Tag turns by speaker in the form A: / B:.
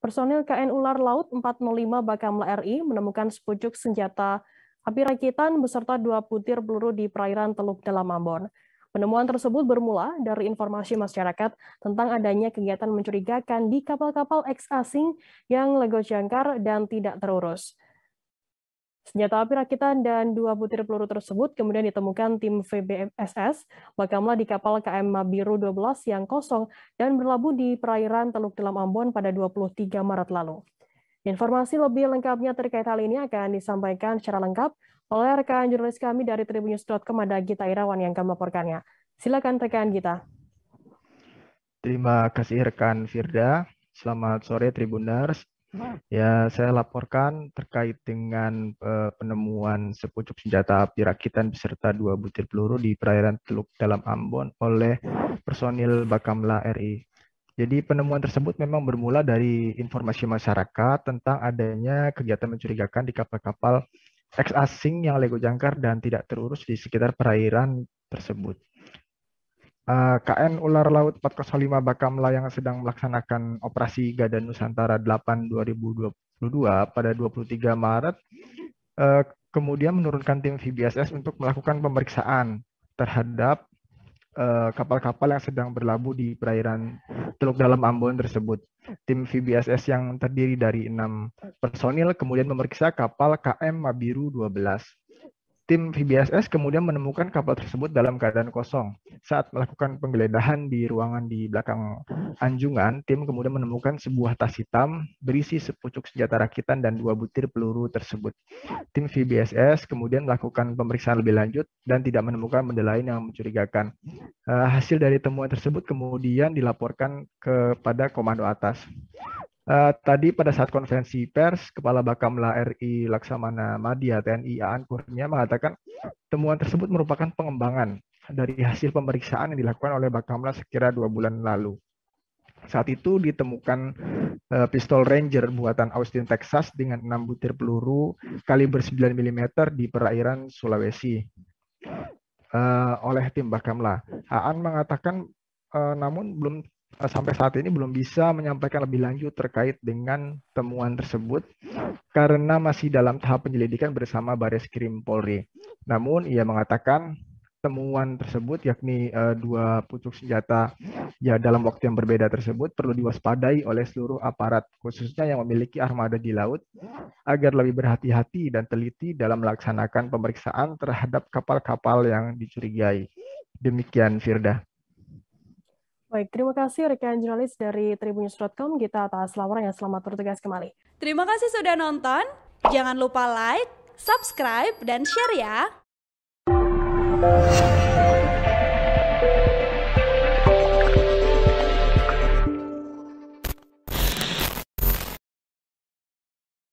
A: Personil KN Ular Laut 405 Bakamla RI menemukan sepucuk senjata api rakitan beserta 2 butir peluru di perairan Teluk Dalam Ambon. Penemuan tersebut bermula dari informasi masyarakat tentang adanya kegiatan mencurigakan di kapal-kapal eks asing yang lego jangkar dan tidak terurus. Senjata api rakitan dan 2 butir peluru tersebut kemudian ditemukan tim VBSS Bakamla di kapal KM Mabiru 12 yang kosong dan berlabuh di perairan Teluk Dalam Ambon pada 23 Maret lalu. Informasi lebih lengkapnya terkait hal ini akan disampaikan secara lengkap oleh rekan jurnalis kami dari tribunnews.com, ada Gita Irawan yang akan melaporkannya. Silakan rekan Gita.
B: Terima kasih rekan Firda. Selamat sore Tribuners. Ya, saya laporkan terkait dengan penemuan sepucuk senjata api rakitan beserta 2 butir peluru di perairan Teluk Dalam Ambon oleh personil Bakamla RI. Jadi penemuan tersebut memang bermula dari informasi masyarakat tentang adanya kegiatan mencurigakan di kapal-kapal eks asing yang lego jangkar dan tidak terurus di sekitar perairan tersebut. KN Ular Laut 405 Bakamla yang sedang melaksanakan operasi Gada Nusantara 8 2022 pada 23 Maret kemudian menurunkan tim VBSS untuk melakukan pemeriksaan terhadap kapal-kapal yang sedang berlabuh di perairan Teluk Dalam Ambon tersebut. Tim VBSS yang terdiri dari 6 personil kemudian memeriksa kapal KM Mabiru 12. Tim VBSS kemudian menemukan kapal tersebut dalam keadaan kosong. Saat melakukan penggeledahan di ruangan di belakang anjungan, tim kemudian menemukan sebuah tas hitam berisi sepucuk senjata rakitan dan 2 butir peluru tersebut. Tim VBSS kemudian melakukan pemeriksaan lebih lanjut dan tidak menemukan benda lain yang mencurigakan. Hasil dari temuan tersebut kemudian dilaporkan kepada komando atas. Tadi pada saat konferensi pers, Kepala Bakamla RI Laksamana Madya TNI Aan Kurnia mengatakan temuan tersebut merupakan pengembangan dari hasil pemeriksaan yang dilakukan oleh Bakamla sekira 2 bulan lalu. Saat itu ditemukan pistol Ranger buatan Austin, Texas dengan 6 butir peluru kaliber 9 mm di perairan Sulawesi oleh tim Bakamla. Aan mengatakan namun sampai saat ini belum bisa menyampaikan lebih lanjut terkait dengan temuan tersebut karena masih dalam tahap penyelidikan bersama Bareskrim Polri. Namun ia mengatakan temuan tersebut yakni 2 pucuk senjata ya dalam waktu yang berbeda tersebut perlu diwaspadai oleh seluruh aparat khususnya yang memiliki armada di laut agar lebih berhati-hati dan teliti dalam melaksanakan pemeriksaan terhadap kapal-kapal yang dicurigai. Demikian Firda.
A: Baik, terima kasih rekan jurnalis dari tribunnews.com, Gita, atas laporan yang selamat bertugas kembali.
C: Terima kasih sudah nonton. Jangan lupa like, subscribe, dan share ya.